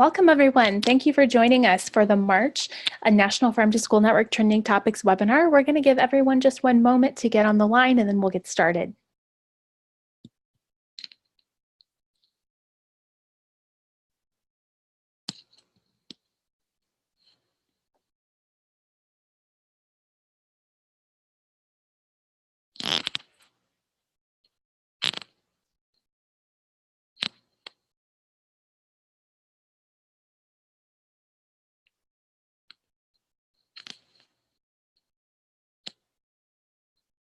Welcome everyone. Thank you for joining us for the March National Farm to School Network Trending Topics webinar. We're going to give everyone just one moment to get on the line and then we'll get started.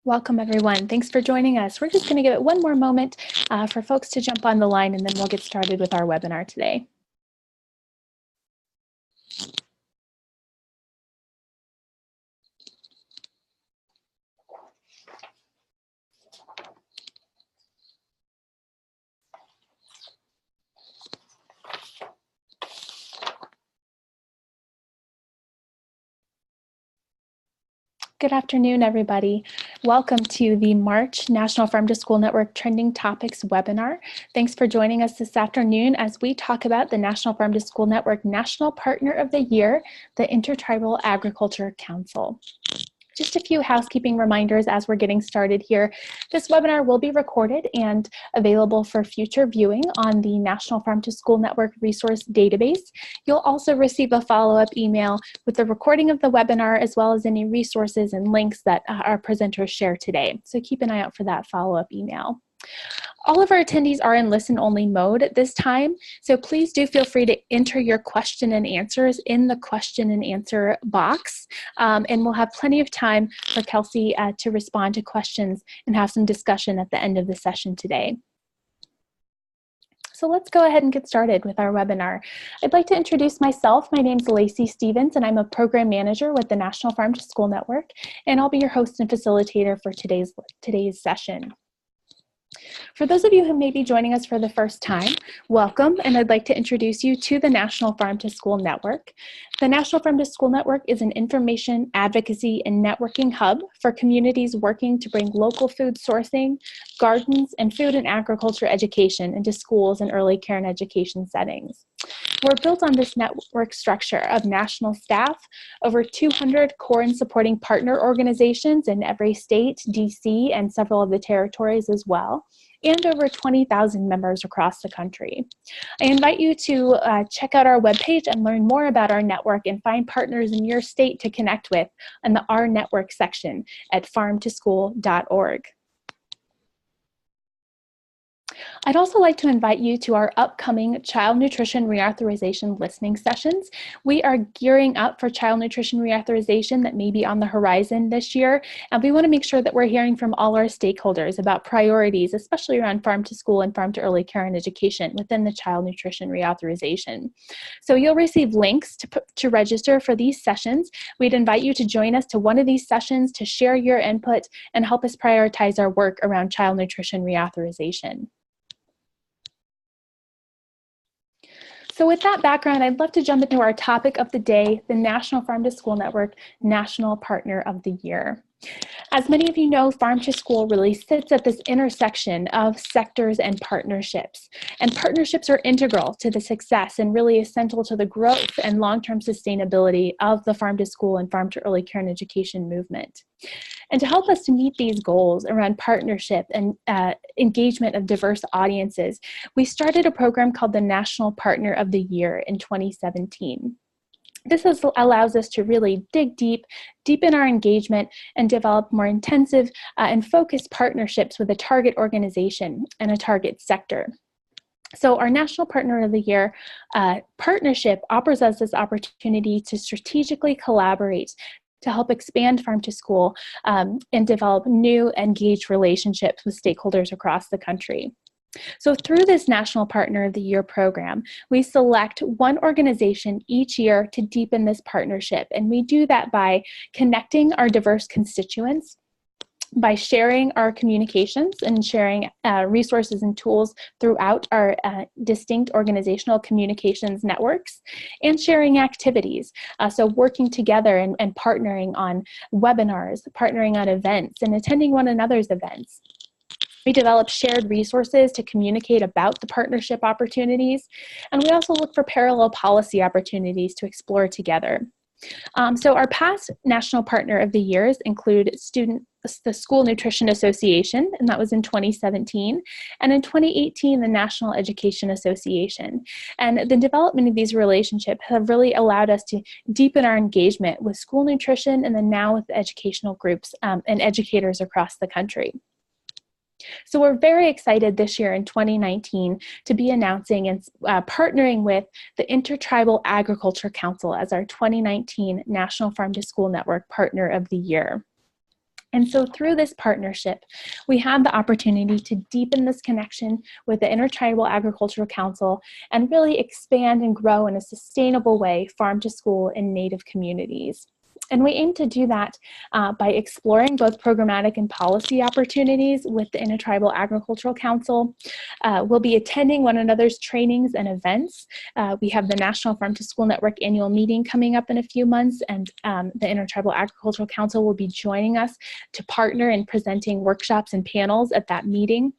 Welcome everyone. Thanks for joining us. We're just going to give it one more moment for folks to jump on the line and then we'll get started with our webinar today. Good afternoon, everybody. Welcome to the March National Farm to School Network Trending Topics webinar. Thanks for joining us this afternoon as we talk about the National Farm to School Network National Partner of the Year, the Intertribal Agriculture Council. Just a few housekeeping reminders as we're getting started here. This webinar will be recorded and available for future viewing on the National Farm to School Network Resource Database. You'll also receive a follow-up email with the recording of the webinar as well as any resources and links that our presenters share today. So keep an eye out for that follow-up email. All of our attendees are in listen-only mode at this time, so please do feel free to enter your question and answers in the question and answer box, and we'll have plenty of time for Kelsey to respond to questions and have some discussion at the end of the session today. So let's go ahead and get started with our webinar. I'd like to introduce myself. My name's Lacey Stevens, and I'm a program manager with the National Farm to School Network, and I'll be your host and facilitator for today's session. For those of you who may be joining us for the first time, welcome, and I'd like to introduce you to the National Farm to School Network. The National Farm to School Network is an information, advocacy, and networking hub for communities working to bring local food sourcing, gardens, and food and agriculture education into schools and early care and education settings. We're built on this network structure of national staff, over 200 core and supporting partner organizations in every state, DC, and several of the territories as well, and over 20,000 members across the country. I invite you to check out our webpage and learn more about our network and find partners in your state to connect with in the Our Network section at farmtoschool.org. I'd also like to invite you to our upcoming Child Nutrition Reauthorization listening sessions. We are gearing up for child nutrition reauthorization that may be on the horizon this year, and we want to make sure that we're hearing from all our stakeholders about priorities, especially around farm to school and farm to early care and education within the child nutrition reauthorization. So you'll receive links to register for these sessions. We'd invite you to join us to one of these sessions to share your input and help us prioritize our work around child nutrition reauthorization. So with that background, I'd love to jump into our topic of the day, the National Farm to School Network National Partner of the Year. As many of you know, Farm to School really sits at this intersection of sectors and partnerships. And partnerships are integral to the success and really essential to the growth and long-term sustainability of the Farm to School and Farm to Early Care and Education movement. And to help us to meet these goals around partnership and engagement of diverse audiences, we started a program called the National Partner of the Year in 2017. This allows us to really dig deepen our engagement, and develop more intensive and focused partnerships with a target organization and a target sector. So our National Partner of the Year partnership offers us this opportunity to strategically collaborate to help expand farm to school and develop new engaged relationships with stakeholders across the country. So through this National Partner of the Year program, we select one organization each year to deepen this partnership. And we do that by connecting our diverse constituents, by sharing our communications and sharing resources and tools throughout our distinct organizational communications networks, and sharing activities. So working together and partnering on webinars, partnering on events, and attending one another's events. We develop shared resources to communicate about the partnership opportunities, and we also look for parallel policy opportunities to explore together. So our past National Partner of the Years include the School Nutrition Association, and that was in 2017, and in 2018, the National Education Association. And the development of these relationships have really allowed us to deepen our engagement with school nutrition and then now with the educational groups and educators across the country. So we're very excited this year in 2019 to be announcing and partnering with the Intertribal Agriculture Council as our 2019 National Farm to School Network Partner of the Year. And so through this partnership, we have the opportunity to deepen this connection with the Intertribal Agricultural Council and really expand and grow in a sustainable way farm to school in Native communities. And we aim to do that by exploring both programmatic and policy opportunities with the Intertribal Agricultural Council. We'll be attending one another's trainings and events. We have the National Farm to School Network annual meeting coming up in a few months, and the Intertribal Agricultural Council will be joining us to partner in presenting workshops and panels at that meeting.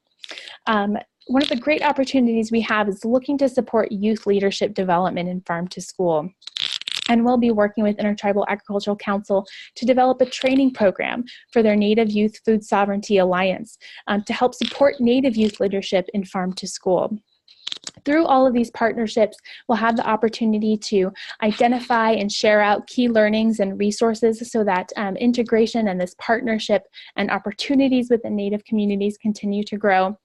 One of the great opportunities we have is looking to support youth leadership development in farm to school. And we'll be working with Intertribal Agricultural Council to develop a training program for their Native Youth Food Sovereignty Alliance to help support Native youth leadership in farm to school. Through all of these partnerships, we'll have the opportunity to identify and share out key learnings and resources so that integration and this partnership and opportunities within Native communities continue to grow.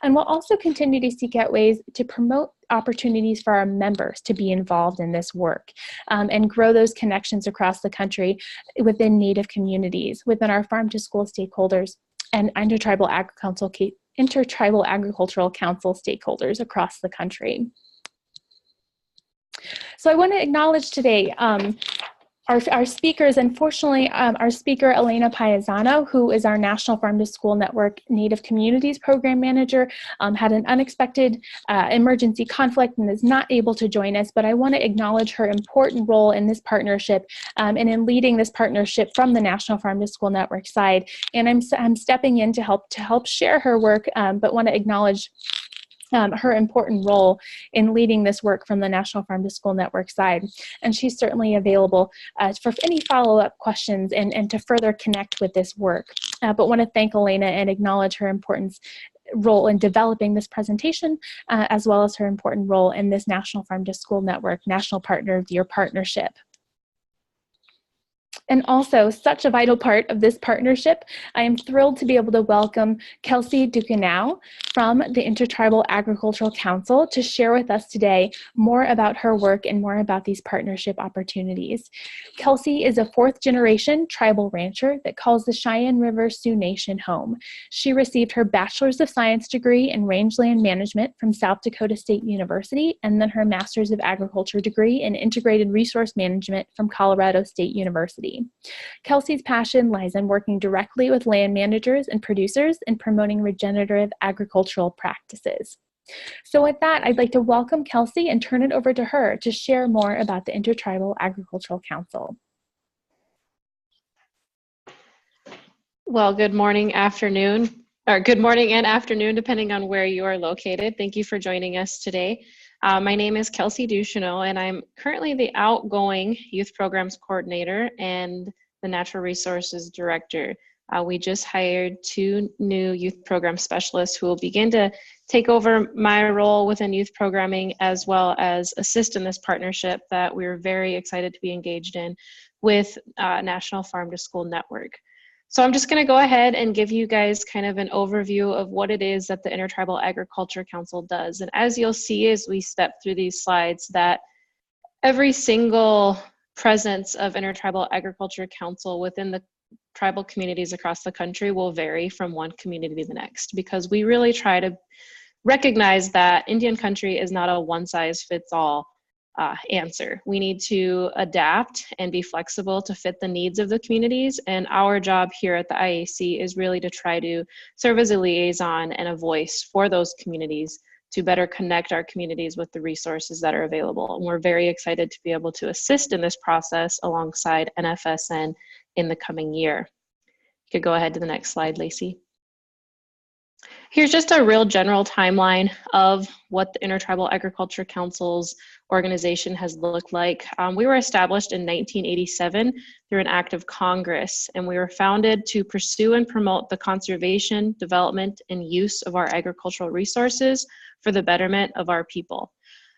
And we'll also continue to seek out ways to promote opportunities for our members to be involved in this work and grow those connections across the country within Native communities, within our farm to school stakeholders and Intertribal Agricultural Council stakeholders across the country. So I want to acknowledge today our speakers. Unfortunately, our speaker, Elena Paisano, who is our National Farm to School Network Native Communities Program Manager, had an unexpected emergency conflict and is not able to join us, but I want to acknowledge her important role in this partnership and in leading this partnership from the National Farm to School Network side. And I'm stepping in to help share her work, but want to acknowledge her important role in leading this work from the National Farm to School Network side. And she's certainly available for any follow-up questions and to further connect with this work. But want to thank Elena and acknowledge her important role in developing this presentation, as well as her important role in this National Farm to School Network National Partner of the Year partnership. And also, such a vital part of this partnership, I am thrilled to be able to welcome Kelsey Duquesnow from the Intertribal Agricultural Council to share with us today more about her work and more about these partnership opportunities. Kelsey is a fourth-generation tribal rancher that calls the Cheyenne River Sioux Nation home. She received her Bachelor's of Science degree in Rangeland Management from South Dakota State University, and then her Master's of Agriculture degree in Integrated Resource Management from Colorado State University. Kelsey's passion lies in working directly with land managers and producers in promoting regenerative agricultural practices. So with that, I'd like to welcome Kelsey and turn it over to her to share more about the Intertribal Agricultural Council. Well, good morning, afternoon, or good morning and afternoon, depending on where you are located. Thank you for joining us today. My name is Kelsey Duquesnow, and I'm currently the outgoing Youth Programs Coordinator and the Natural Resources Director. We just hired 2 new Youth Program Specialists who will begin to take over my role within youth programming, as well as assist in this partnership that we're very excited to be engaged in with National Farm to School Network. So I'm just going to go ahead and give you guys kind of an overview of what it is that the Intertribal Agriculture Council does. And as you'll see as we step through these slides, that every single presence of Intertribal Agriculture Council within the tribal communities across the country will vary from one community to the next, because we really try to recognize that Indian country is not a one-size-fits-all answer. We need to adapt and be flexible to fit the needs of the communities, and our job here at the IAC is really to try to serve as a liaison and a voice for those communities to better connect our communities with the resources that are available. And we're very excited to be able to assist in this process alongside NFSN in the coming year. You could go ahead to the next slide, Lacey. Here's just a real general timeline of what the Intertribal Agriculture Council's organization has looked like. We were established in 1987 through an act of Congress, and we were founded to pursue and promote the conservation, development, and use of our agricultural resources for the betterment of our people.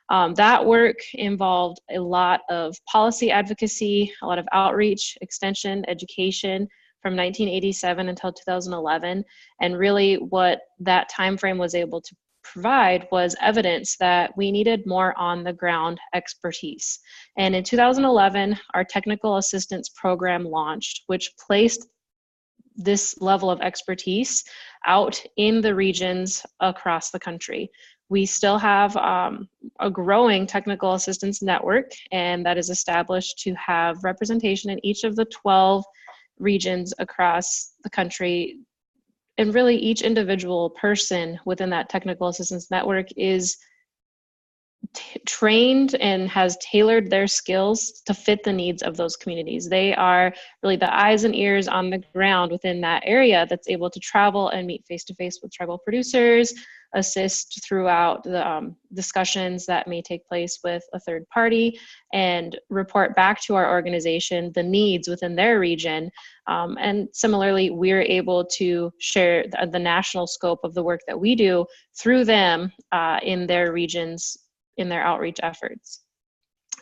That work involved a lot of policy advocacy, a lot of outreach, extension, education, from 1987 until 2011, and really what that time frame was able to provide was evidence that we needed more on the ground expertise. And in 2011, our technical assistance program launched, which placed this level of expertise out in the regions across the country. We still have a growing technical assistance network, and that is established to have representation in each of the 12 regions across the country. And really each individual person within that technical assistance network is trained and has tailored their skills to fit the needs of those communities. They are really the eyes and ears on the ground within that area that's able to travel and meet face-to-face with tribal producers, assist throughout the discussions that may take place with a third party, and report back to our organization the needs within their region. And similarly, we're able to share the national scope of the work that we do through them in their regions, in their outreach efforts.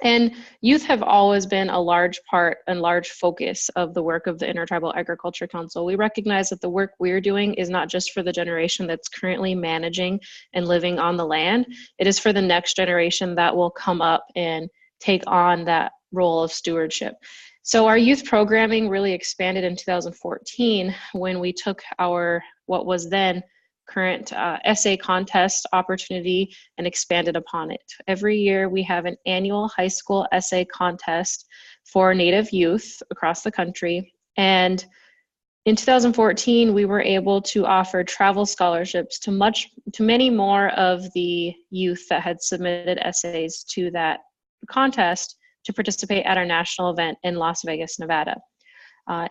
And youth have always been a large part and large focus of the work of the Intertribal Agriculture Council. We recognize that the work we're doing is not just for the generation that's currently managing and living on the land. It is for the next generation that will come up and take on that role of stewardship. So our youth programming really expanded in 2014 when we took our, what was then current essay contest opportunity and expanded upon it. Every year we have an annual high school essay contest for Native youth across the country. And in 2014, we were able to offer travel scholarships to many more of the youth that had submitted essays to that contest to participate at our national event in Las Vegas, Nevada.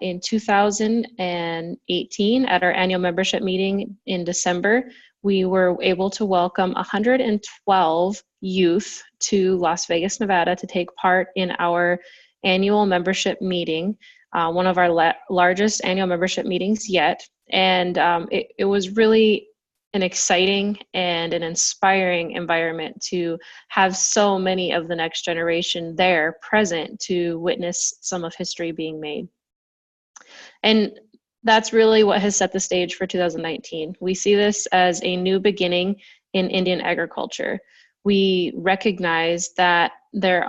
In 2018, at our annual membership meeting in December, we were able to welcome 112 youth to Las Vegas, Nevada to take part in our annual membership meeting, one of our largest annual membership meetings yet. And it was really an exciting and an inspiring environment to have so many of the next generation there present to witness some of history being made. And that's really what has set the stage for 2019. We see this as a new beginning in Indian agriculture. We recognize that there's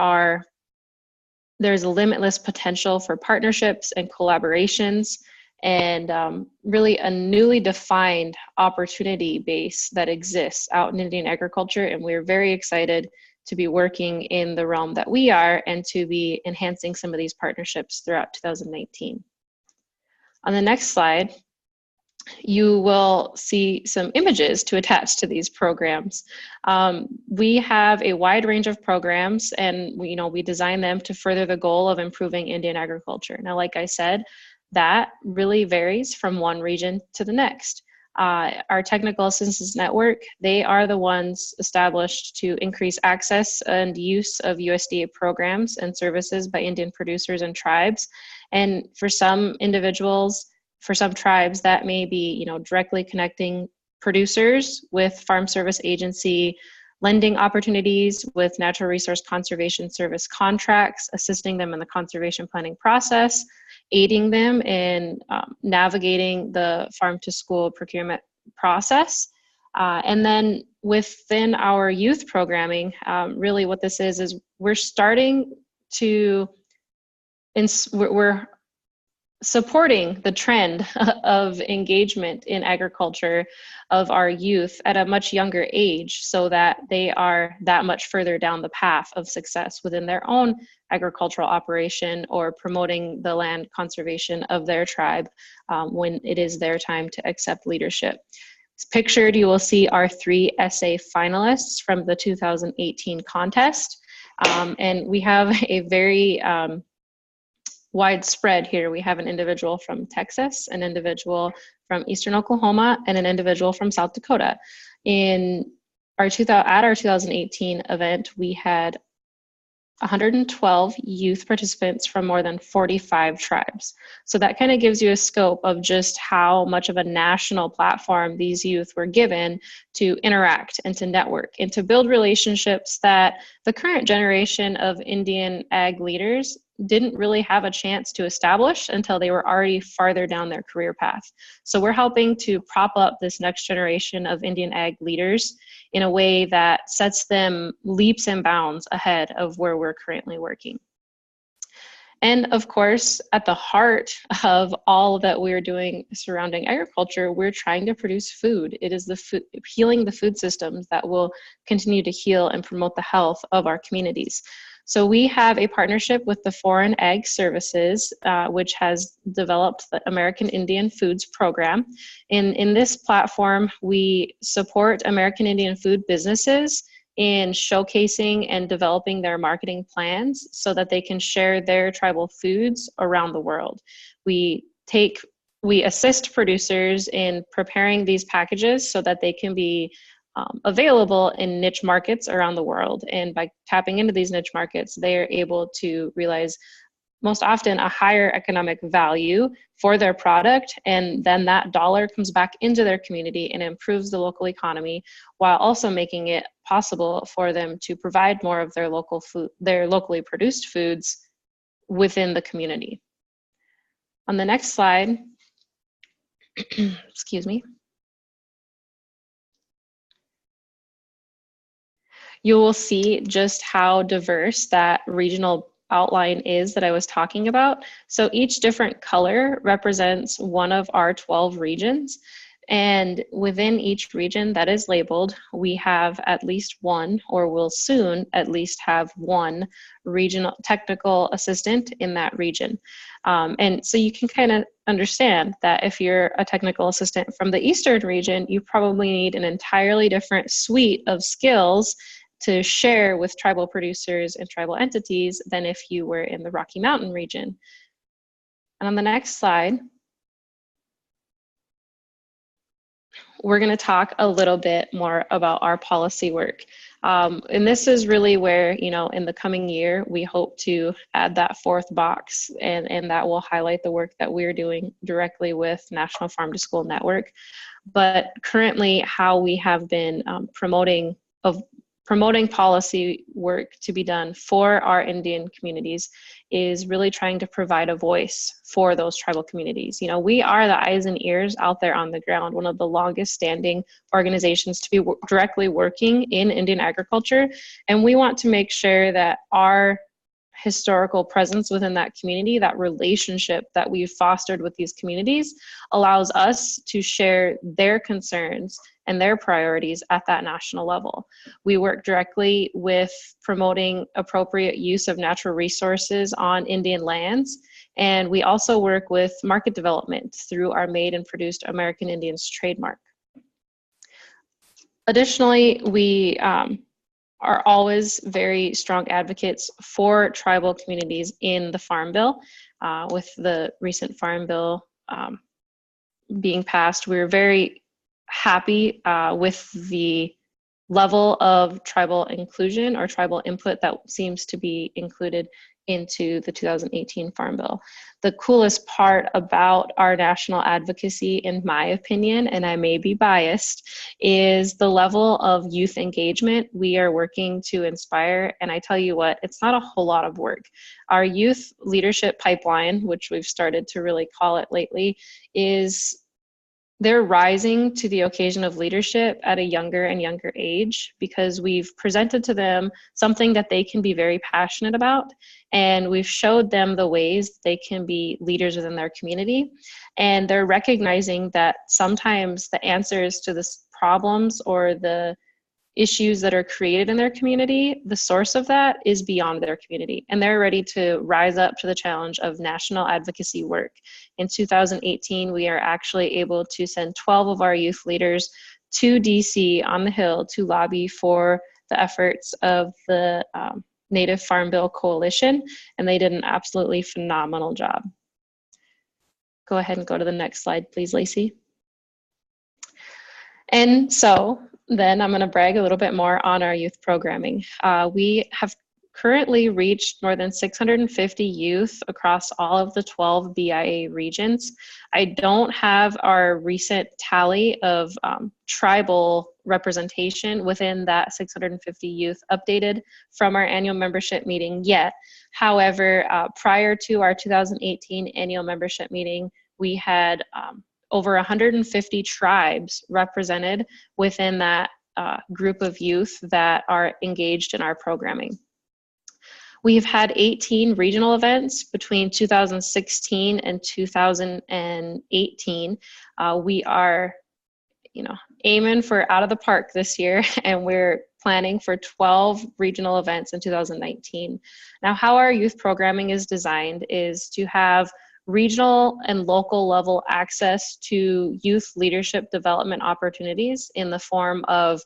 a limitless potential for partnerships and collaborations, and really a newly defined opportunity base that exists out in Indian agriculture. And we're very excited to be working in the realm that we are and to be enhancing some of these partnerships throughout 2019. On the next slide, you will see some images to attach to these programs. We have a wide range of programs, and we design them to further the goal of improving Indian agriculture. Now, like I said, that really varies from one region to the next. Our technical assistance network, they are the ones established to increase access and use of USDA programs and services by Indian producers and tribes. And for some individuals, for some tribes, that may be, directly connecting producers with Farm Service Agency lending opportunities, with Natural Resource Conservation Service contracts, assisting them in the conservation planning process, aiding them in navigating the farm to school procurement process. And then within our youth programming, really what this is we're starting to, we're supporting the trend of engagement in agriculture of our youth at a much younger age, so that they are that much further down the path of success within their own agricultural operation or promoting the land conservation of their tribe when it is their time to accept leadership. Pictured, you will see our 3 essay finalists from the 2018 contest. And we have a very widespread here. We have an individual from Texas, an individual from Eastern Oklahoma, and an individual from South Dakota. At our 2018 event, we had 112 youth participants from more than 45 tribes. So that kind of gives you a scope of just how much of a national platform these youth were given to interact and to network and to build relationships that the current generation of Indian ag leaders didn't really have a chance to establish until they were already farther down their career path. So we're helping to prop up this next generation of Indian ag leaders in a way that sets them leaps and bounds ahead of where we're currently working. And of course, at the heart of all that we're doing surrounding agriculture, we're trying to produce food. It is healing the food systems that will continue to heal and promote the health of our communities. So we have a partnership with the Foreign Ag Services, which has developed the American Indian Foods Program. In this platform, we support American Indian food businesses in showcasing and developing their marketing plans so that they can share their tribal foods around the world. We assist producers in preparing these packages so that they can be available in niche markets around the world. And by tapping into these niche markets, they are able to realize most often a higher economic value for their product. And then that dollar comes back into their community and improves the local economy, while also making it possible for them to provide more of their local food, their locally produced foods within the community. On the next slide, excuse me. You will see just how diverse that regional outline is that I was talking about. So each different color represents one of our 12 regions. And within each region that is labeled, we have at least one, or will soon at least have one regional technical assistant in that region. And so you can kind of understand that if you're a technical assistant from the Eastern region, you probably need an entirely different suite of skills to share with tribal producers and tribal entities than if you were in the Rocky Mountain region. And on the next slide, we're going to talk a little bit more about our policy work. And this is really where, in the coming year, we hope to add that fourth box, and that will highlight the work that we're doing directly with National Farm to School Network. But currently, how we have been promoting policy work to be done for our Indian communities is really trying to provide a voice for those tribal communities. We are the eyes and ears out there on the ground, one of the longest standing organizations to be directly working in Indian agriculture. And we want to make sure that our historical presence within that community, that relationship that we've fostered with these communities, allows us to share their concerns and their priorities at that national level. We work directly with promoting appropriate use of natural resources on Indian lands, and we also work with market development through our Made and Produced American Indians trademark. Additionally, we are always very strong advocates for tribal communities in the Farm Bill. With the recent Farm Bill being passed, we're very happy with the level of tribal inclusion or tribal input that seems to be included into the 2018 Farm Bill. The coolest part about our national advocacy, in my opinion, and I may be biased, is the level of youth engagement we are working to inspire. And I tell you what, it's not a whole lot of work. Our youth leadership pipeline, which we've started to really call it lately, they're rising to the occasion of leadership at a younger and younger age, because we've presented to them something that they can be very passionate about, and we've showed them the ways they can be leaders within their community. And they're recognizing that sometimes the answers to the problems or the issues that are created in their community, the source of that is beyond their community, and they're ready to rise up to the challenge of national advocacy work. In 2018, we are actually able to send 12 of our youth leaders to DC on the Hill to lobby for the efforts of the Native Farm Bill Coalition, and they did an absolutely phenomenal job. Go ahead and go to the next slide, please, Lacey. And so then I'm going to brag a little bit more on our youth programming. We have currently reached more than 650 youth across all of the 12 BIA regions. I don't have our recent tally of tribal representation within that 650 youth updated from our annual membership meeting yet. However, prior to our 2018 annual membership meeting, we had over 150 tribes represented within that group of youth that are engaged in our programming. We've had 18 regional events between 2016 and 2018. We are, aiming for out of the park this year, and we're planning for 12 regional events in 2019. Now, how our youth programming is designed is to have regional and local level access to youth leadership development opportunities in the form of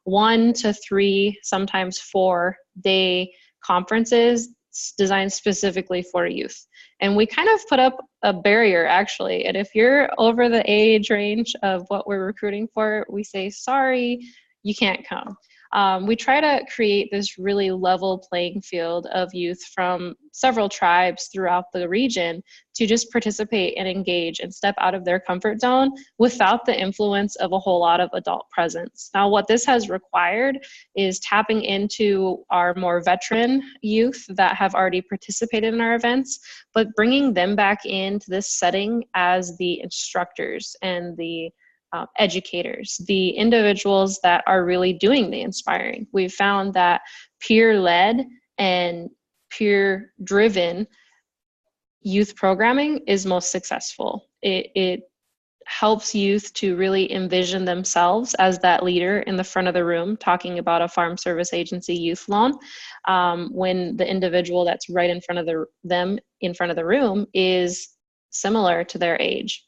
1 to 3, sometimes 4-day conferences designed specifically for youth. And we kind of put up a barrier, actually. And if you're over the age range of what we're recruiting for, we say, sorry, you can't come. We try to create this really level playing field of youth from several tribes throughout the region to just participate and engage and step out of their comfort zone without the influence of a whole lot of adult presence. Now, what this has required is tapping into our more veteran youth that have already participated in our events, but bringing them back into this setting as the instructors and the educators, the individuals that are really doing the inspiring. We've found that peer-led and peer-driven youth programming is most successful. It helps youth to really envision themselves as that leader in the front of the room talking about a farm service agency youth loan, when the individual that's right in front of them in front of the room is similar to their age.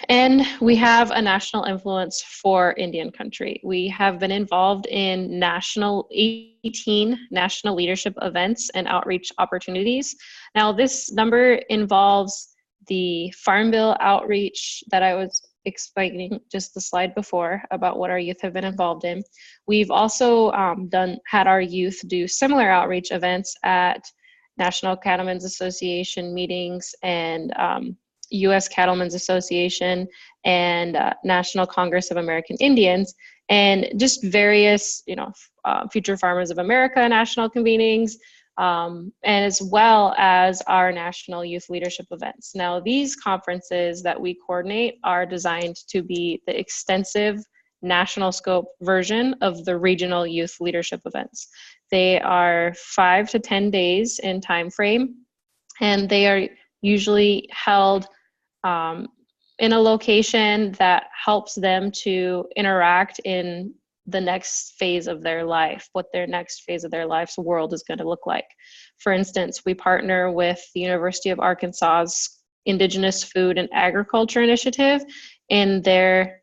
And we have a national influence for Indian country. We have been involved in 18 national leadership events and outreach opportunities. Now, this number involves the Farm Bill outreach that I was explaining just the slide before about what our youth have been involved in. We've also had our youth do similar outreach events at National Cattlemen's Association meetings and U.S. Cattlemen's Association and National Congress of American Indians, and just various, Future Farmers of America national convenings, and as well as our national youth leadership events. Now, these conferences that we coordinate are designed to be the extensive national scope version of the regional youth leadership events. They are 5 to 10 days in time frame, and they are usually held in a location that helps them to interact in the next phase of their life, what their next phase of their life's world is going to look like. For instance, we partner with the University of Arkansas's Indigenous Food and Agriculture Initiative in their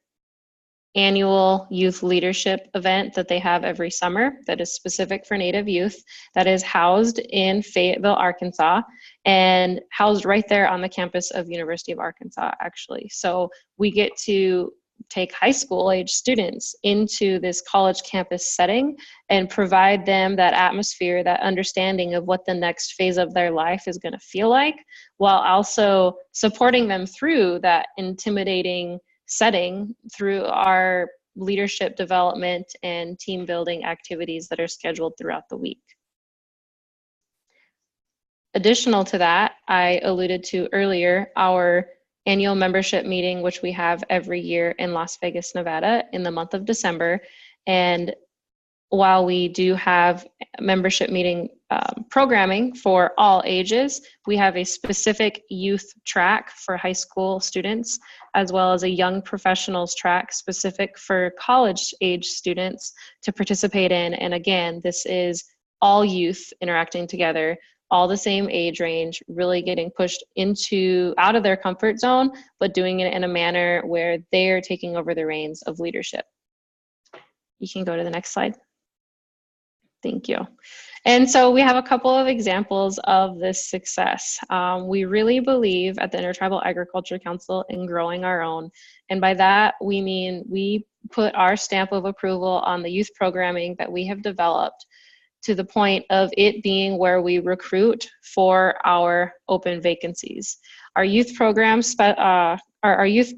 annual youth leadership event that they have every summer that is specific for Native youth, that is housed in Fayetteville, Arkansas, and housed right there on the campus of University of Arkansas, actually. So we get to take high school age students into this college campus setting and provide them that atmosphere, that understanding of what the next phase of their life is going to feel like, while also supporting them through that intimidating setting through our leadership development and team building activities that are scheduled throughout the week. Additional to that, I alluded to earlier, our annual membership meeting, which we have every year in Las Vegas, Nevada in the month of December. And while we do have membership meeting programming for all ages, we have a specific youth track for high school students, as well as a young professionals track specific for college age students to participate in. And again, this is all youth interacting together, all the same age range, really getting pushed out of their comfort zone, but doing it in a manner where they're taking over the reins of leadership. You can go to the next slide. Thank you. And so we have a couple of examples of this success. We really believe at the Intertribal Agriculture Council in growing our own. And by that, we mean we put our stamp of approval on the youth programming that we have developed to the point of it being where we recruit for our open vacancies. Our youth program, our youth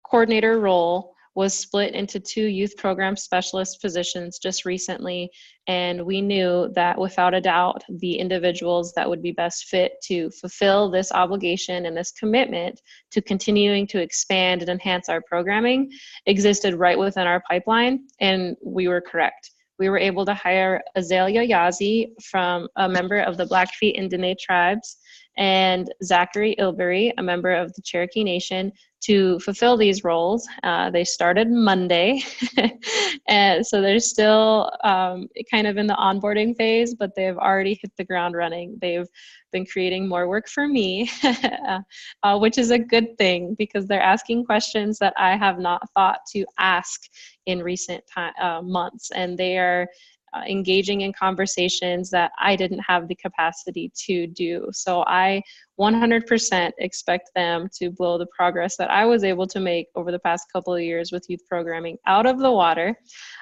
coordinator role was split into 2 youth program specialist positions just recently. And we knew that without a doubt, the individuals that would be best fit to fulfill this obligation and this commitment to continuing to expand and enhance our programming existed right within our pipeline, and we were correct. We were able to hire Azalea Yazi, from a member of the Blackfeet and Dene tribes, and Zachary Ilbery, a member of the Cherokee Nation, to fulfill these roles. They started Monday, and so they're still kind of in the onboarding phase, but they've already hit the ground running. They've been creating more work for me, which is a good thing because they're asking questions that I have not thought to ask in recent months, and they are engaging in conversations that I didn't have the capacity to do. So I 100% expect them to blow the progress that I was able to make over the past couple of years with youth programming out of the water.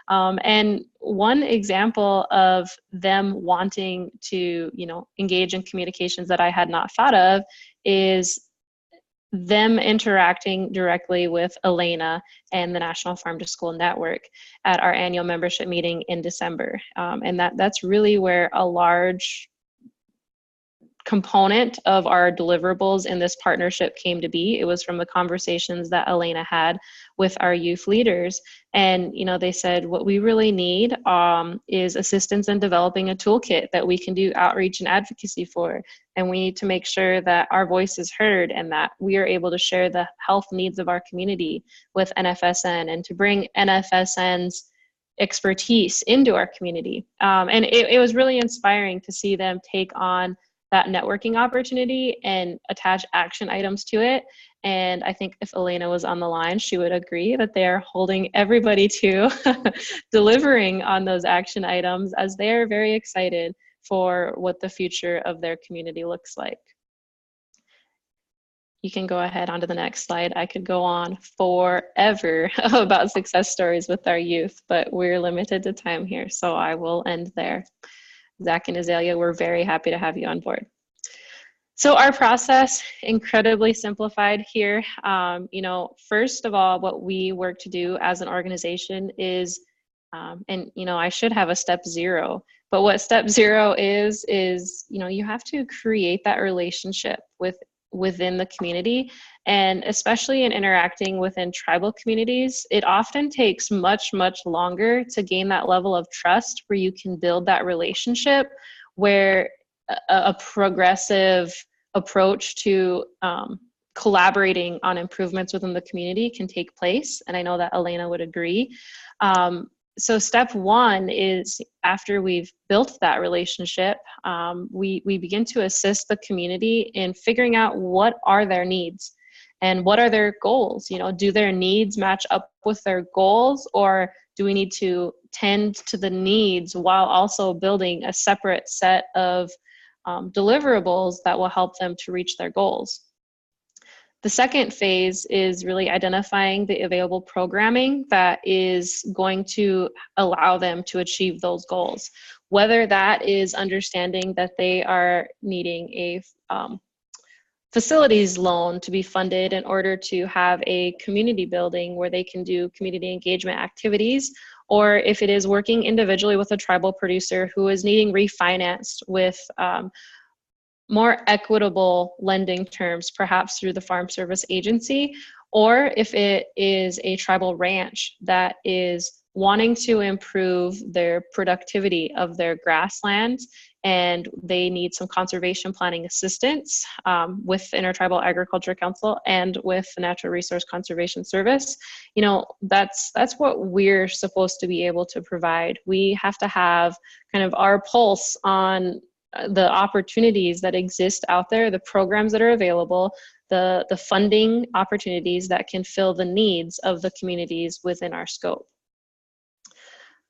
And one example of them wanting to, engage in communications that I had not thought of is them interacting directly with Elena and the National Farm to School Network at our annual membership meeting in December. And that's really where a large component of our deliverables in this partnership came to be. It was from the conversations that Elena had with our youth leaders. And, they said, what we really need is assistance in developing a toolkit that we can do outreach and advocacy for. And we need to make sure that our voice is heard and that we are able to share the health needs of our community with NFSN and to bring NFSN's expertise into our community. And it was really inspiring to see them take on that networking opportunity and attach action items to it. And I think if Elena was on the line, she would agree that they are holding everybody to delivering on those action items, as they are very excited for what the future of their community looks like. You can go ahead onto the next slide. I could go on forever about success stories with our youth, but we're limited to time here, so I will end there. Zach and Azalea, we're very happy to have you on board. So our process, incredibly simplified here. First of all, what we work to do as an organization is, I should have a step 0, but what step 0 is, you have to create that relationship within the community, and especially in interacting within tribal communities, it often takes much, much longer to gain that level of trust where you can build that relationship, where a progressive approach to collaborating on improvements within the community can take place. And I know that Elena would agree. So step 1 is, after we've built that relationship, we begin to assist the community in figuring out what are their needs and what are their goals. Do their needs match up with their goals, or do we need to tend to the needs while also building a separate set of deliverables that will help them to reach their goals? The second phase is really identifying the available programming that is going to allow them to achieve those goals, whether that is understanding that they are needing a facilities loan to be funded in order to have a community building where they can do community engagement activities, or if it is working individually with a tribal producer who is needing refinanced with more equitable lending terms, perhaps through the Farm Service Agency, or if it is a tribal ranch that is wanting to improve their productivity of their grasslands and they need some conservation planning assistance with the Intertribal Agriculture Council and with the Natural Resource Conservation Service. That's what we're supposed to be able to provide. We have to have kind of our pulse on the opportunities that exist out there, the programs that are available, the funding opportunities that can fill the needs of the communities within our scope.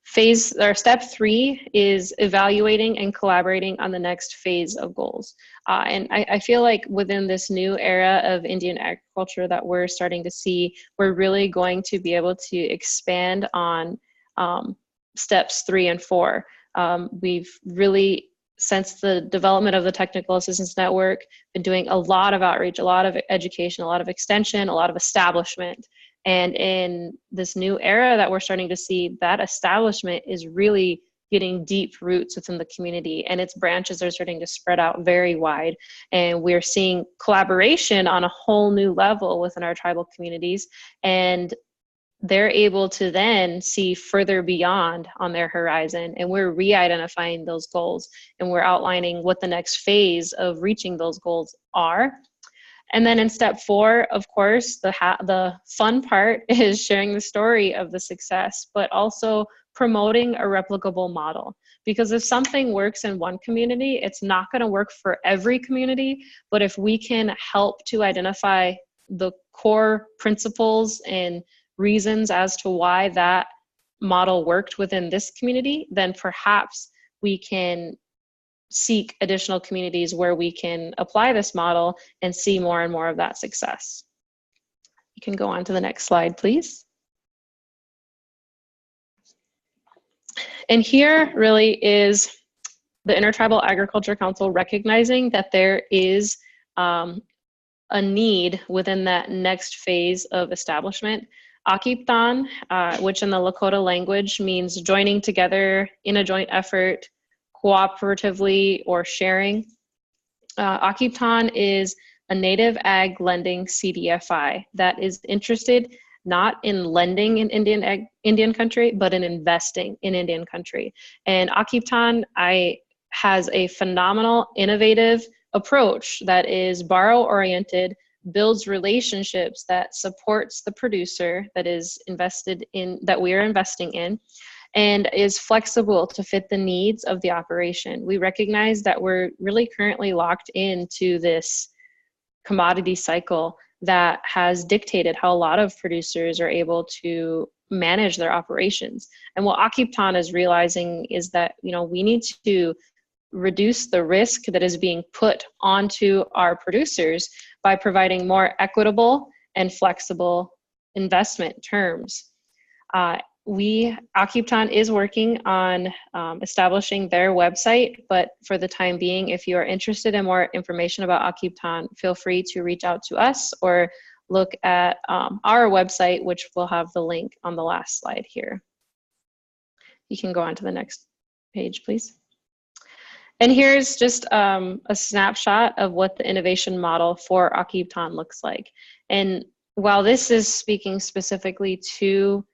Step 3 is evaluating and collaborating on the next phase of goals. And I feel like within this new era of Indian agriculture that we're starting to see, we're really going to be able to expand on steps 3 and 4. We've really, since the development of the Technical Assistance Network, been doing a lot of outreach, a lot of education, a lot of extension, a lot of establishment. And in this new era that we're starting to see, that establishment is really getting deep roots within the community, and its branches are starting to spread out very wide. And we're seeing collaboration on a whole new level within our tribal communities, and they're able to then see further beyond on their horizon. And we're re-identifying those goals, and we're outlining what the next phase of reaching those goals are. And then in step 4, of course, the fun part is sharing the story of the success, but also promoting a replicable model. Because if something works in one community, it's not going to work for every community. But if we can help to identify the core principles and reasons as to why that model worked within this community, then perhaps we can seek additional communities where we can apply this model and see more and more of that success. You can go on to the next slide, please. And here really is the Intertribal Agriculture Council recognizing that there is a need within that next phase of establishment. Akiptan, which in the Lakota language means joining together in a joint effort, cooperatively, or sharing. Akiptan is a native ag lending CDFI that is interested not in lending in Indian country, but in investing in Indian country. And Akiptan has a phenomenal, innovative approach that is borrow-oriented, builds relationships, that supports the producer that is invested in, that we are investing in, and is flexible to fit the needs of the operation. We recognize that we're really currently locked into this commodity cycle that has dictated how a lot of producers are able to manage their operations. And what Akiptan is realizing is that, you know, we need to reduce the risk that is being put onto our producers by providing more equitable and flexible investment terms. Akiptan is working on establishing their website, but for the time being, if you are interested in more information about Akiptan, feel free to reach out to us or look at our website, which will have the link on the last slide here. You can go on to the next page, please. And here's just a snapshot of what the innovation model for Akiptan looks like. And while this is speaking specifically to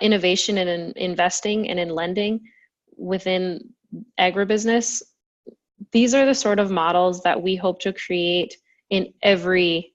innovation and in investing and in lending within agribusiness, these are the sort of models that we hope to create in every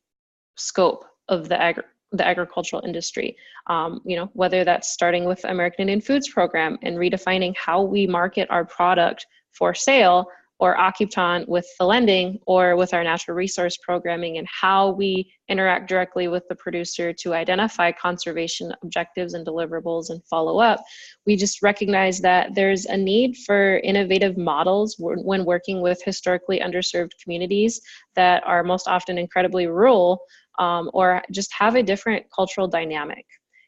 scope of the agricultural industry. You know, whether that's starting with American Indian Foods Program and redefining how we market our product for sale, or Akiptan with the lending, or with our natural resource programming and how we interact directly with the producer to identify conservation objectives and deliverables and follow up. We just recognize that there's a need for innovative models when working with historically underserved communities that are most often incredibly rural, or just have a different cultural dynamic.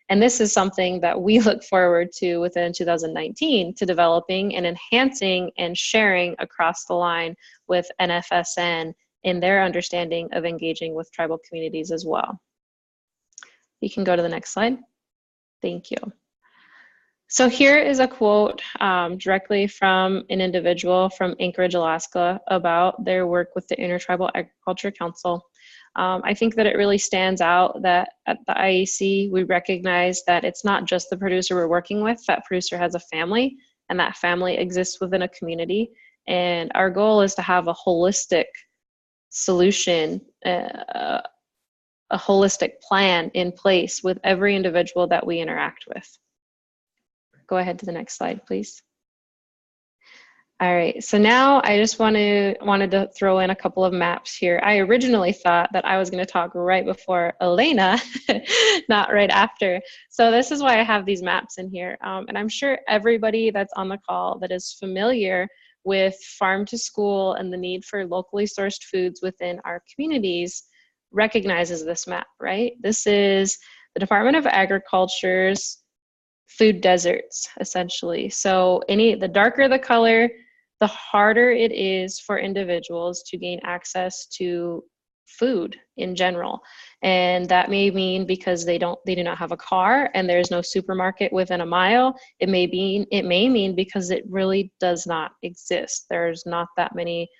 And this is something that we look forward to within 2019 to developing and enhancing and sharing across the line with NFSN in their understanding of engaging with tribal communities as well. You can go to the next slide. Thank you. So here is a quote directly from an individual from Anchorage, Alaska, about their work with the Intertribal Agriculture Council. I think that it really stands out that at the IAC, we recognize that it's not just the producer we're working with. That producer has a family, and that family exists within a community. And our goal is to have a holistic solution, a holistic plan in place with every individual that we interact with. Go ahead to the next slide, please. All right, so now I just wanted to throw in a couple of maps here. I originally thought that I was going to talk right before Elena, not right after. So this is why I have these maps in here. And I'm sure everybody that's on the call that is familiar with farm to school and the need for locally sourced foods within our communities recognizes this map, right? This is the Department of Agriculture's food deserts, essentially. So the darker the color, the harder it is for individuals to gain access to food in general. And that may mean because they do not have a car and there's no supermarket within a mile. It may mean because it really does not exist. There's not that many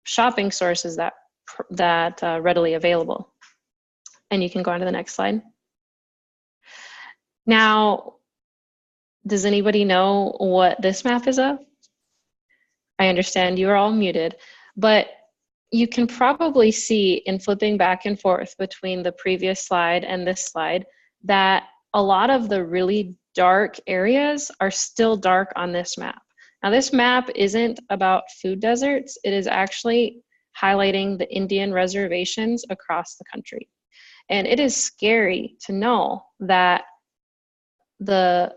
shopping sources that readily available. And you can go on to the next slide. Now, does anybody know what this map is of? I understand you are all muted, but you can probably see in flipping back and forth between the previous slide and this slide that a lot of the really dark areas are still dark on this map. Now, this map isn't about food deserts. It is actually highlighting the Indian reservations across the country. And it is scary to know that the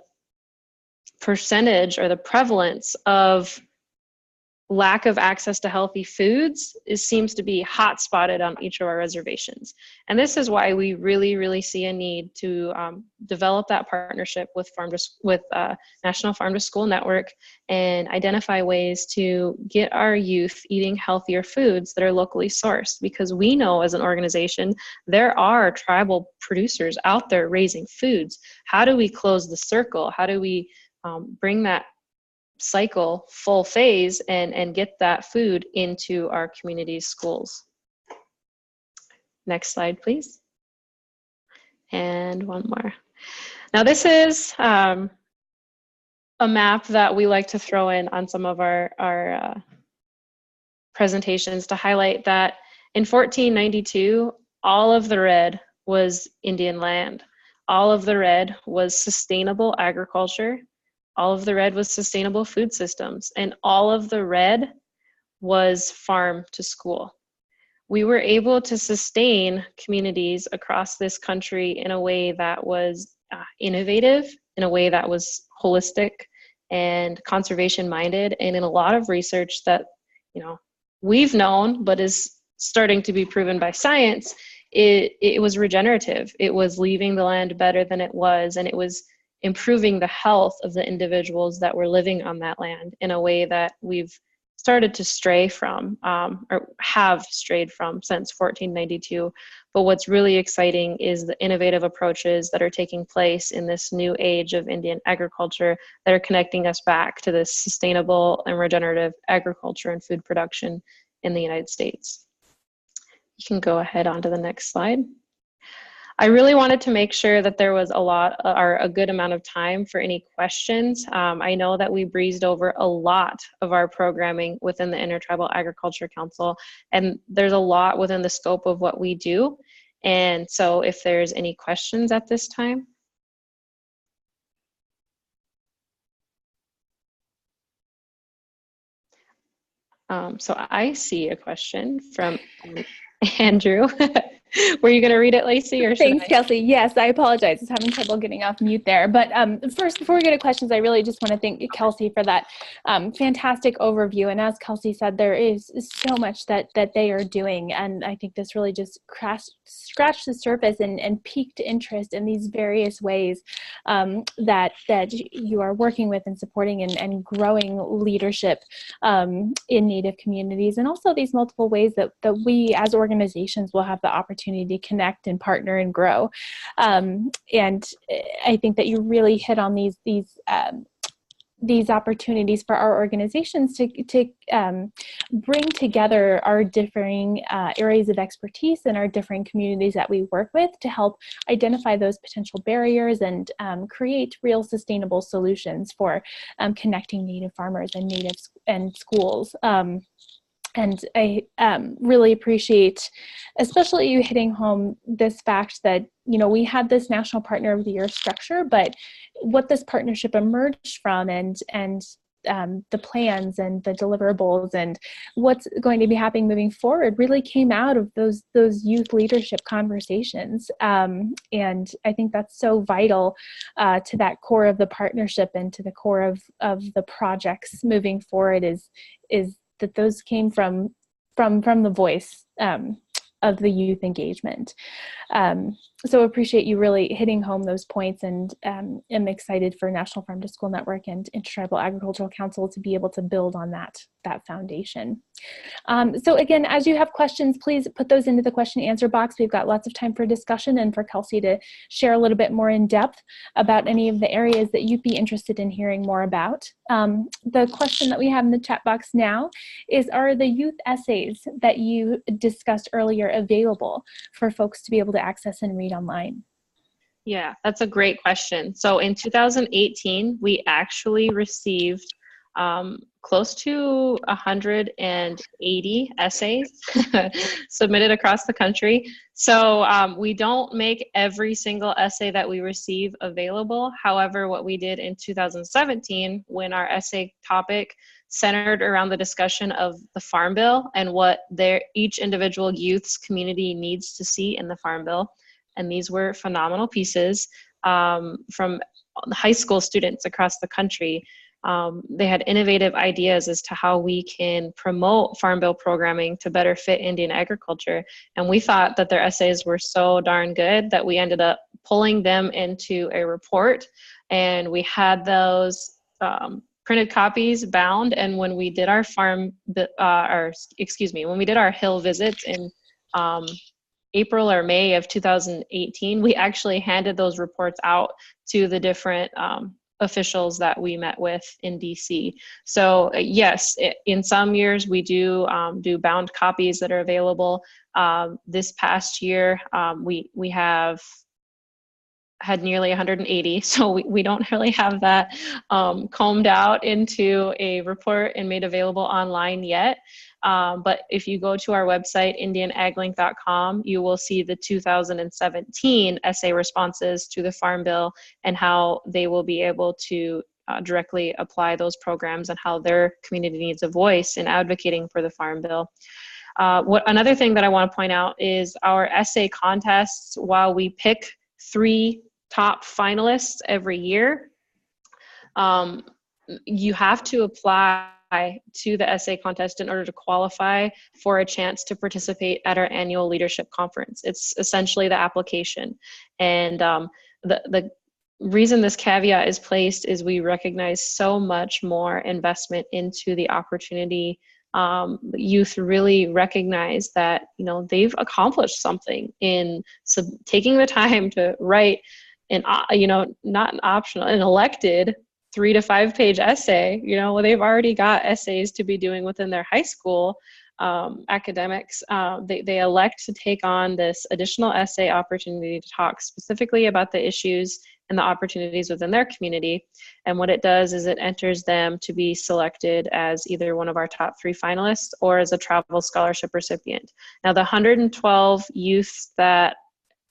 percentage or the prevalence of lack of access to healthy foods seems to be hot spotted on each of our reservations. And this is why we really, really see a need to develop that partnership with National Farm to School Network and identify ways to get our youth eating healthier foods that are locally sourced. Because we know as an organization, there are tribal producers out there raising foods. How do we close the circle? How do we bring that cycle full phase and get that food into our community schools? Next slide, please. And one more. Now this is a map that we like to throw in on some of our presentations to highlight that in 1492, all of the red was Indian land. All of the red was sustainable agriculture. All of the red was sustainable food systems, and all of the red was farm to school. We were able to sustain communities across this country in a way that was innovative, in a way that was holistic and conservation minded, and in a lot of research that we've known but is starting to be proven by science, it was regenerative. It was leaving the land better than it was, and it was improving the health of the individuals that were living on that land in a way that we've started to stray from, or have strayed from since 1492. But what's really exciting is the innovative approaches that are taking place in this new age of Indian agriculture that are connecting us back to this sustainable and regenerative agriculture and food production in the United States. You can go ahead on to the next slide. I really wanted to make sure that there was a good amount of time for any questions. I know that we breezed over a lot of our programming within the Intertribal Agriculture Council, and there's a lot within the scope of what we do. And so if there's any questions at this time. So I see a question from Andrew. Were you going to read it, Lacey? Or Thanks, Kelsey. Yes, I apologize. I was having trouble getting off mute there. But first, before we get to questions, I really just want to thank Kelsey for that fantastic overview. And as Kelsey said, there is so much that they are doing. And I think this really just scratched the surface and piqued interest in these various ways that you are working with and supporting and growing leadership in Native communities. And also these multiple ways that we as organizations will have the opportunity to connect and partner and grow. And I think that you really hit on these opportunities for our organizations to bring together our differing areas of expertise in our different communities that we work with to help identify those potential barriers and create real sustainable solutions for connecting Native farmers and schools. And I really appreciate, especially you hitting home this fact that, we had this National Partner of the Year structure, but what this partnership emerged from and the plans and the deliverables and what's going to be happening moving forward really came out of those youth leadership conversations. And I think that's so vital to that core of the partnership and to the core of the projects moving forward is that those came from the voice of the youth engagement. So appreciate you really hitting home those points, and am excited for National Farm to School Network and Intertribal Agricultural Council to be able to build on that foundation. So again, as you have questions, please put those into the question and answer box. We've got lots of time for discussion and for Kelsey to share a little bit more in depth about any of the areas that you'd be interested in hearing more about. The question that we have in the chat box now is, are the youth essays that you discussed earlier available for folks to be able to access and read online? Yeah, that's a great question. So in 2018, we actually received close to 180 essays submitted across the country. So we don't make every single essay that we receive available. However, what we did in 2017, when our essay topic centered around the discussion of the Farm Bill and what each individual youth's community needs to see in the Farm Bill. And these were phenomenal pieces from high school students across the country. They had innovative ideas as to how we can promote Farm Bill programming to better fit Indian agriculture. And we thought that their essays were so darn good that we ended up pulling them into a report. And we had those printed copies bound. And when we did our when we did our Hill visits in April or May of 2018, we actually handed those reports out to the different officials that we met with in DC. So yes, in some years we do bound copies that are available. This past year, we have had nearly 180, so we don't really have that combed out into a report and made available online yet. But if you go to our website, indianaglink.com, you will see the 2017 essay responses to the Farm Bill and how they will be able to directly apply those programs and how their community needs a voice in advocating for the Farm Bill. Another thing that I want to point out is our essay contests. While we pick 3 top finalists every year, you have to apply to the essay contest in order to qualify for a chance to participate at our annual leadership conference. It's essentially the application. And the reason this caveat is placed is we recognize so much more investment into the opportunity. Youth really recognize that, they've accomplished something in taking the time to write not an optional, an elected 3 to 5 page essay. They've already got essays to be doing within their high school academics. They elect to take on this additional essay opportunity to talk specifically about the issues and the opportunities within their community. And what it does is it enters them to be selected as either one of our top 3 finalists or as a travel scholarship recipient. Now, the 112 youth that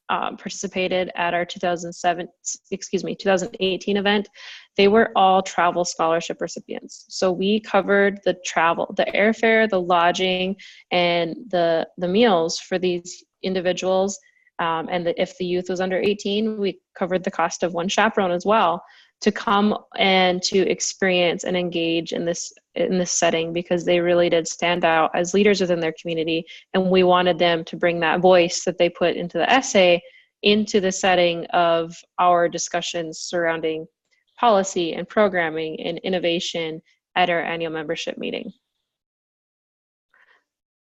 participated at our 2018 event, they were all travel scholarship recipients. So we covered the travel, the airfare, the lodging, and the meals for these individuals. If the youth was under 18, we covered the cost of one chaperone as well to come and to experience and engage in this setting, because they really did stand out as leaders within their community. And we wanted them to bring that voice that they put into the essay into the setting of our discussions surrounding policy and programming and innovation at our annual membership meeting.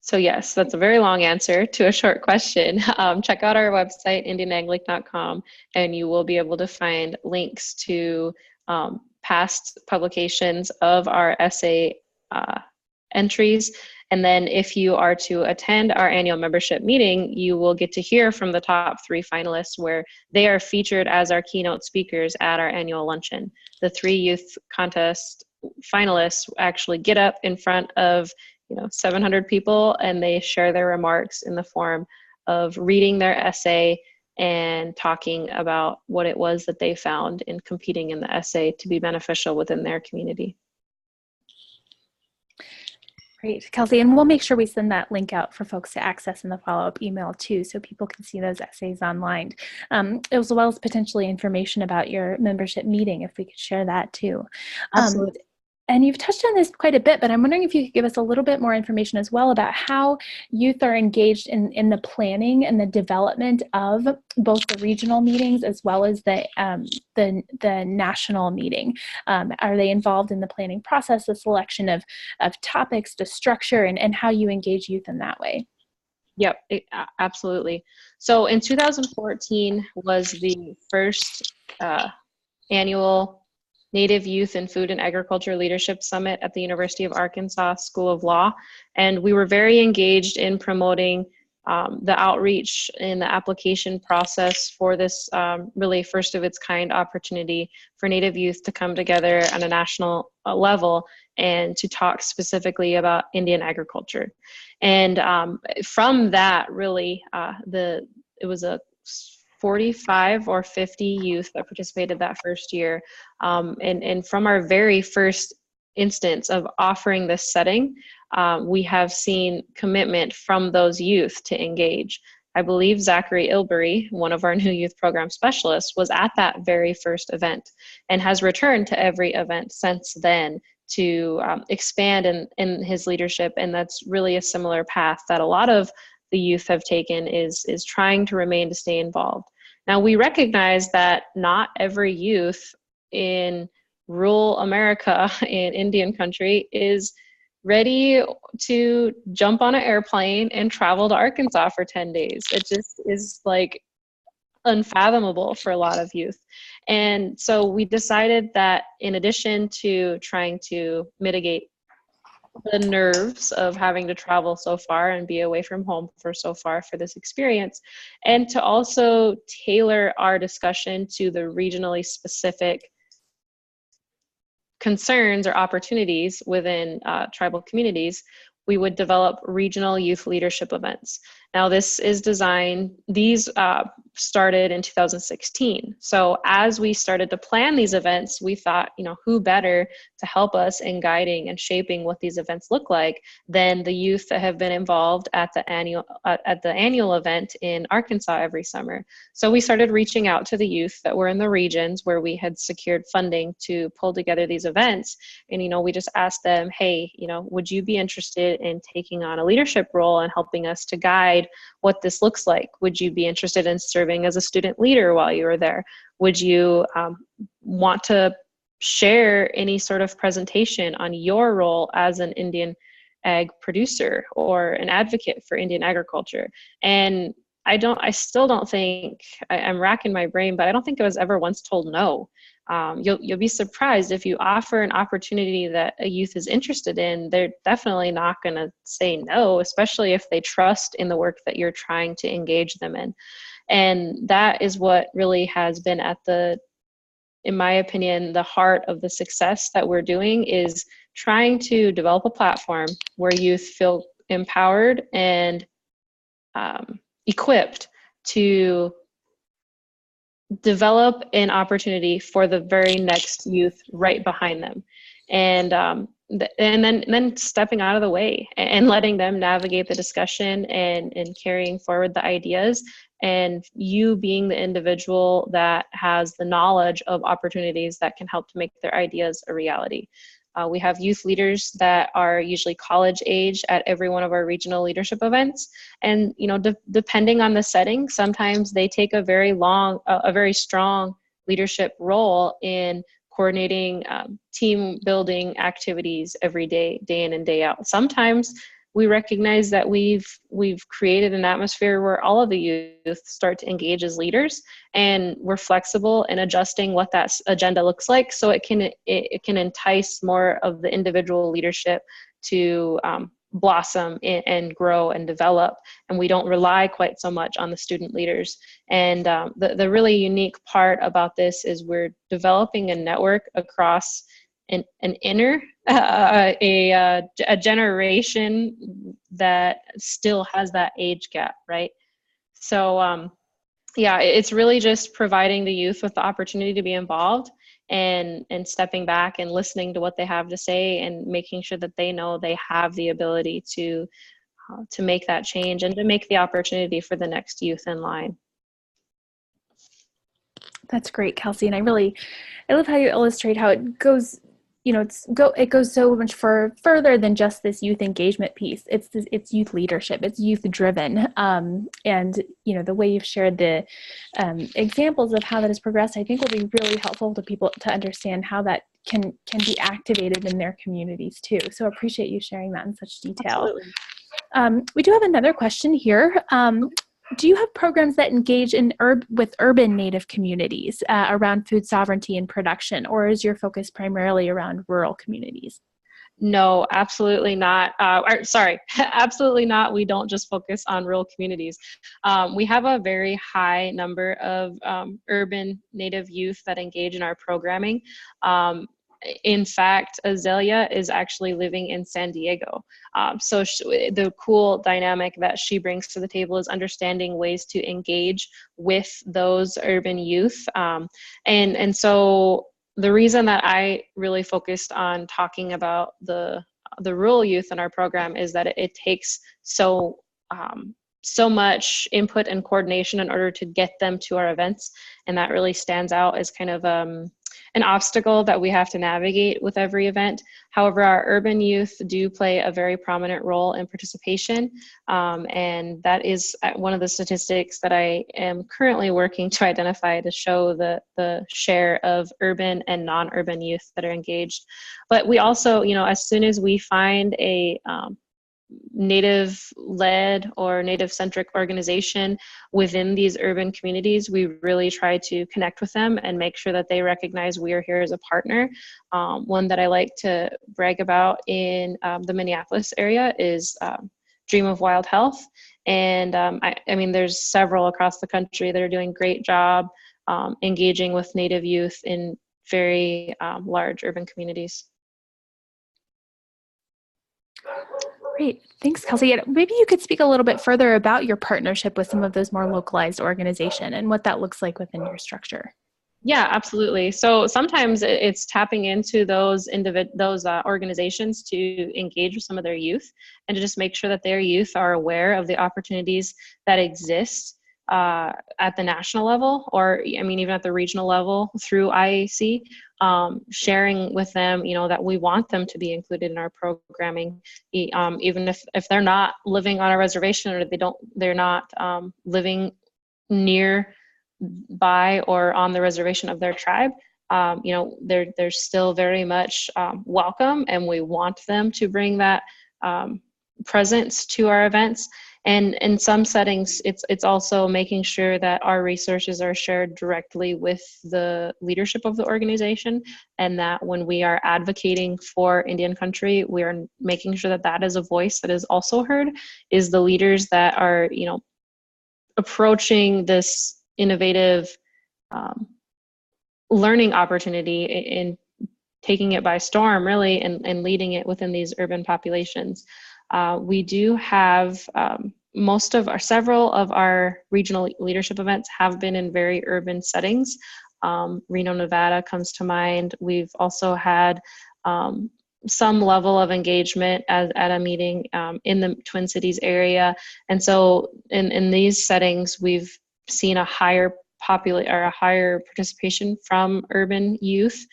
So yes, that's a very long answer to a short question. Check out our website, indianaglink.com, and you will be able to find links to past publications of our essay entries. And then if you are to attend our annual membership meeting, you will get to hear from the top 3 finalists, where they are featured as our keynote speakers at our annual luncheon. The 3 youth contest finalists actually get up in front of 700 people, and they share their remarks in the form of reading their essay and talking about what it was that they found in competing in the essay to be beneficial within their community. Great, Kelsey, and we'll make sure we send that link out for folks to access in the follow-up email too, so people can see those essays online, as well as potentially information about your membership meeting, if we could share that too. Absolutely. And you've touched on this quite a bit, but I'm wondering if you could give us a little bit more information as well about how youth are engaged in the planning and the development of both the regional meetings as well as the national meeting. Are they involved in the planning process, the selection of topics, the structure, and how you engage youth in that way? Yep, absolutely. So in 2014 was the first annual Native Youth in Food and Agriculture Leadership Summit at the University of Arkansas School of Law. And we were very engaged in promoting the outreach in the application process for this really first of its kind opportunity for Native youth to come together on a national level and to talk specifically about Indian agriculture. And from that, really, it was a 45 or 50 youth that participated that first year. And from our very first instance of offering this setting, we have seen commitment from those youth to engage. I believe Zachary Ilbury, one of our new youth program specialists, was at that very first event and has returned to every event since then to expand in his leadership. And that's really a similar path that a lot of the youth have taken, is trying to remain to stay involved. Now, we recognize that not every youth in rural America, in Indian country, is ready to jump on an airplane and travel to Arkansas for 10 days. It just is like unfathomable for a lot of youth. And so we decided that in addition to trying to mitigate the nerves of having to travel so far and be away from home for so far for this experience, and to also tailor our discussion to the regionally specific concerns or opportunities within tribal communities, we would develop regional youth leadership events. Now, this is designed, these started in 2016. So as we started to plan these events, we thought, who better to help us in guiding and shaping what these events look like than the youth that have been involved at the annual event in Arkansas every summer. So we started reaching out to the youth that were in the regions where we had secured funding to pull together these events. And, we just asked them, hey, would you be interested in taking on a leadership role and helping us to guide what this looks like? Would you be interested in serving as a student leader while you were there? Would you want to share any sort of presentation on your role as an Indian ag producer or an advocate for Indian agriculture? And I still don't think, I'm racking my brain, but I don't think I was ever once told no. You'll be surprised if you offer an opportunity that a youth is interested in, they're definitely not going to say no, especially if they trust in the work that you're trying to engage them in. And that is what really has been in my opinion, the heart of the success that we're doing, is trying to develop a platform where youth feel empowered and equipped to develop an opportunity for the very next youth right behind them, and then stepping out of the way and letting them navigate the discussion and carrying forward the ideas, and you being the individual that has the knowledge of opportunities that can help to make their ideas a reality. We have youth leaders that are usually college age at every one of our regional leadership events. And, depending on the setting, sometimes they take a very strong leadership role in coordinating team building activities every day, day in and day out. Sometimes we recognize that we've created an atmosphere where all of the youth start to engage as leaders, and we're flexible in adjusting what that agenda looks like, so it can entice more of the individual leadership to blossom and grow and develop, and we don't rely quite so much on the student leaders. And the really unique part about this is we're developing a network across a generation that still has that age gap, right? So it's really just providing the youth with the opportunity to be involved and stepping back and listening to what they have to say and making sure that they know they have the ability to make that change and to make the opportunity for the next youth in line. That's great, Kelsey. And I love how you illustrate how it goes, it goes so much further than just this youth engagement piece. It's youth leadership. It's youth driven. And, the way you've shared the examples of how that has progressed, I think will be really helpful to people to understand how that can be activated in their communities too. So I appreciate you sharing that in such detail. Absolutely. We do have another question here. Do you have programs that engage with urban Native communities around food sovereignty and production, or is your focus primarily around rural communities? No, absolutely not. Absolutely not. We don't just focus on rural communities. We have a very high number of urban Native youth that engage in our programming. In fact, Azalea is actually living in San Diego. So the cool dynamic that she brings to the table is understanding ways to engage with those urban youth. And so the reason that I really focused on talking about the rural youth in our program is that it takes so much input and coordination in order to get them to our events. And that really stands out as kind of an obstacle that we have to navigate with every event. However, our urban youth do play a very prominent role in participation. And that is one of the statistics that I am currently working to identify to show the share of urban and non-urban youth that are engaged. But we also, as soon as we find a Native-led or Native-centric organization within these urban communities, we really try to connect with them and make sure that they recognize we are here as a partner. One that I like to brag about in the Minneapolis area is Dream of Wild Health. And I mean, there's several across the country that are doing a great job engaging with Native youth in very large urban communities. Great. Thanks, Kelsey. Maybe you could speak a little bit further about your partnership with some of those more localized organizations and what that looks like within your structure. Yeah, absolutely. So sometimes it's tapping into those organizations to engage with some of their youth and to just make sure that their youth are aware of the opportunities that exist at the national level, or even at the regional level through IAC, sharing with them, that we want them to be included in our programming, even if they're not living on a reservation or they're not living near by or on the reservation of their tribe. They're still very much welcome, and we want them to bring that presence to our events. And in some settings, it's also making sure that our resources are shared directly with the leadership of the organization, and that when we are advocating for Indian country, we are making sure that that is a voice that is also heard, is the leaders that are, approaching this innovative learning opportunity and taking it by storm, really, and leading it within these urban populations. We do have several of our regional leadership events have been in very urban settings. Reno, Nevada comes to mind. We've also had some level of engagement at a meeting in the Twin Cities area. And so in these settings, we've seen a higher participation from urban youth.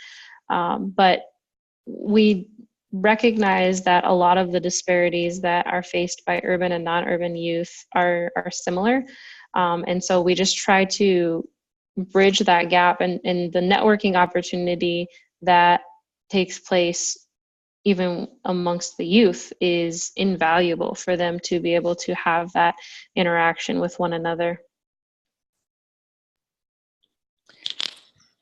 But we recognize that a lot of the disparities that are faced by urban and non-urban youth are similar. And so we just try to bridge that gap, and the networking opportunity that takes place even amongst the youth is invaluable for them to be able to have that interaction with one another.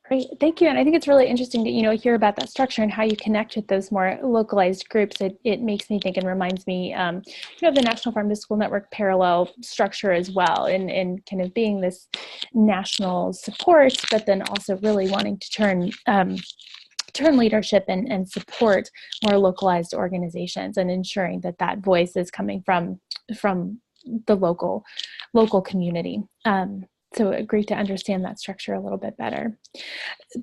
Great, thank you. And I think it's really interesting to hear about that structure and how you connect with those more localized groups. It makes me think and reminds me of the National Farm to School Network parallel structure as well, and kind of being this national support, but then also really wanting to turn leadership and support more localized organizations, and ensuring that voice is coming from the local community. So great to understand that structure a little bit better.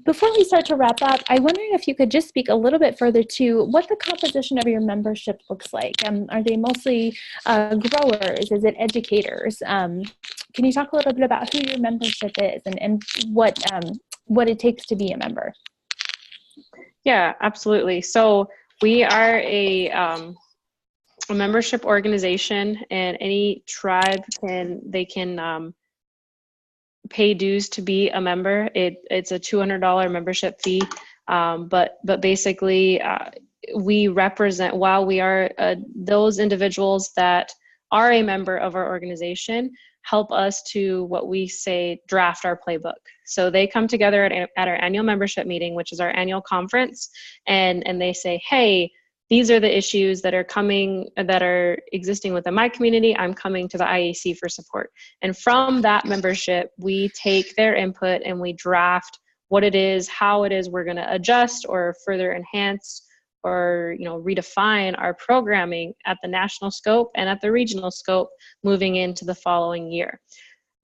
Before we start to wrap up, I'm wondering if you could just speak a little bit further to what the composition of your membership looks like. Are they mostly growers? Is it educators? Can you talk a little bit about who your membership is and what it takes to be a member? Yeah, absolutely. So we are a membership organization, and any tribe can pay dues to be a member. It's a $200 membership fee, but basically we represent, while we are those individuals that are a member of our organization, help us to, what we say, draft our playbook. So they come together at our annual membership meeting, which is our annual conference, and they say, hey, these are the issues that are existing within my community. I'm coming to the IAC for support. And from that membership, we take their input and we draft what it is, how it is we're going to adjust or further enhance or redefine our programming at the national scope and at the regional scope moving into the following year.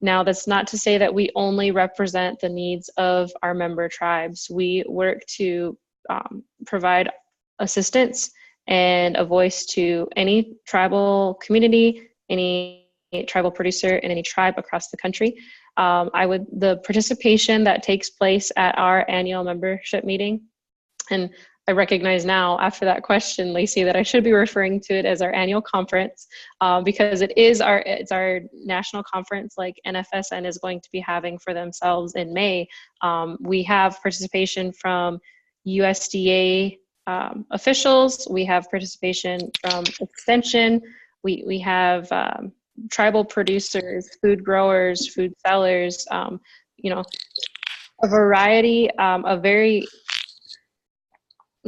Now, that's not to say that we only represent the needs of our member tribes. We work to provide assistance and a voice to any tribal community, any tribal producer, and any tribe across the country. The participation that takes place at our annual membership meeting, and I recognize now after that question, Lacey, that I should be referring to it as our annual conference because it's our national conference like NFSN is going to be having for themselves in May. We have participation from USDA officials, we have participation from Extension, we have tribal producers, food growers, food sellers, a variety, a very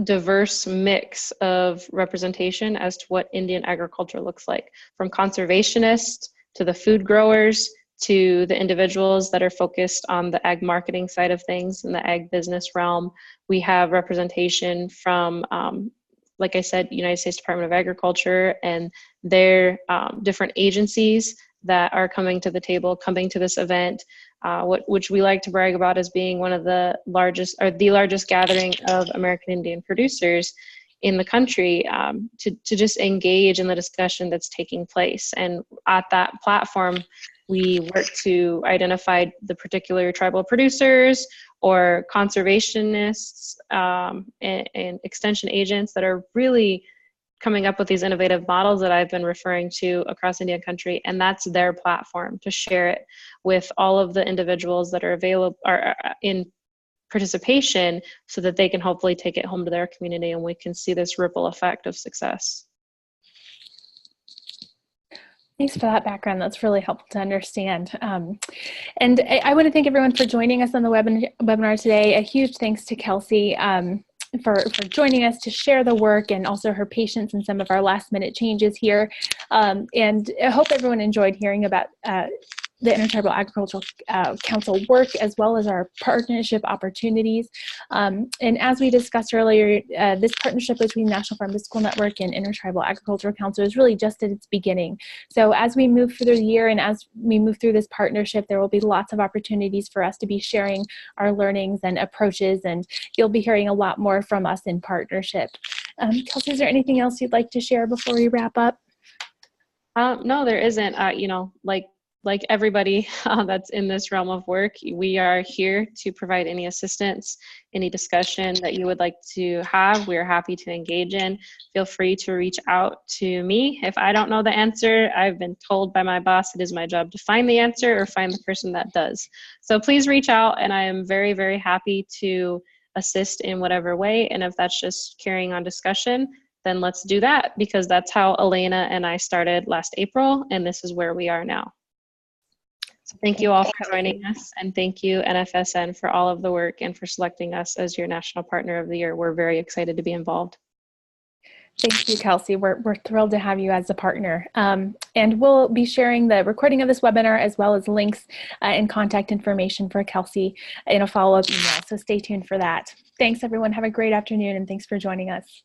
diverse mix of representation as to what Indian agriculture looks like, from conservationists to the food growers to the individuals that are focused on the ag marketing side of things in the ag business realm. We have representation from, like I said, United States Department of Agriculture and their different agencies that are coming to the table, coming to this event, which we like to brag about as being one of the largest, or the largest gathering of American Indian producers in the country, to just engage in the discussion that's taking place. And at that platform, we work to identify the particular tribal producers or conservationists and extension agents that are really coming up with these innovative models that I've been referring to across Indian country, and that's their platform to share it with all of the individuals that are available or in participation, so that they can hopefully take it home to their community and we can see this ripple effect of success. Thanks for that background. That's really helpful to understand. And I want to thank everyone for joining us on the webinar today. A huge thanks to Kelsey for joining us to share the work, and also her patience in some of our last minute changes here. And I hope everyone enjoyed hearing about the Intertribal Agriculture Council work, as well as our partnership opportunities. And as we discussed earlier, this partnership between National Farm to School Network and Intertribal Agriculture Council is really just at its beginning. So as we move through the year and as we move through this partnership, there will be lots of opportunities for us to be sharing our learnings and approaches, and you'll be hearing a lot more from us in partnership. Kelsey, is there anything else you'd like to share before we wrap up? No, there isn't. Like everybody that's in this realm of work, we are here to provide any assistance, any discussion that you would like to have. We're happy to engage in. Feel free to reach out to me. If I don't know the answer, I've been told by my boss it is my job to find the answer or find the person that does. So please reach out, and I am very, very happy to assist in whatever way. And if that's just carrying on discussion, then let's do that, because that's how Elena and I started last April, and this is where we are now. So thank you all for joining us, and thank you NFSN for all of the work and for selecting us as your National Partner of the Year. We're very excited to be involved. Thank you, Kelsey. We're thrilled to have you as a partner. And we'll be sharing the recording of this webinar, as well as links and contact information for Kelsey in a follow-up email. So stay tuned for that. Thanks, everyone. Have a great afternoon, and thanks for joining us.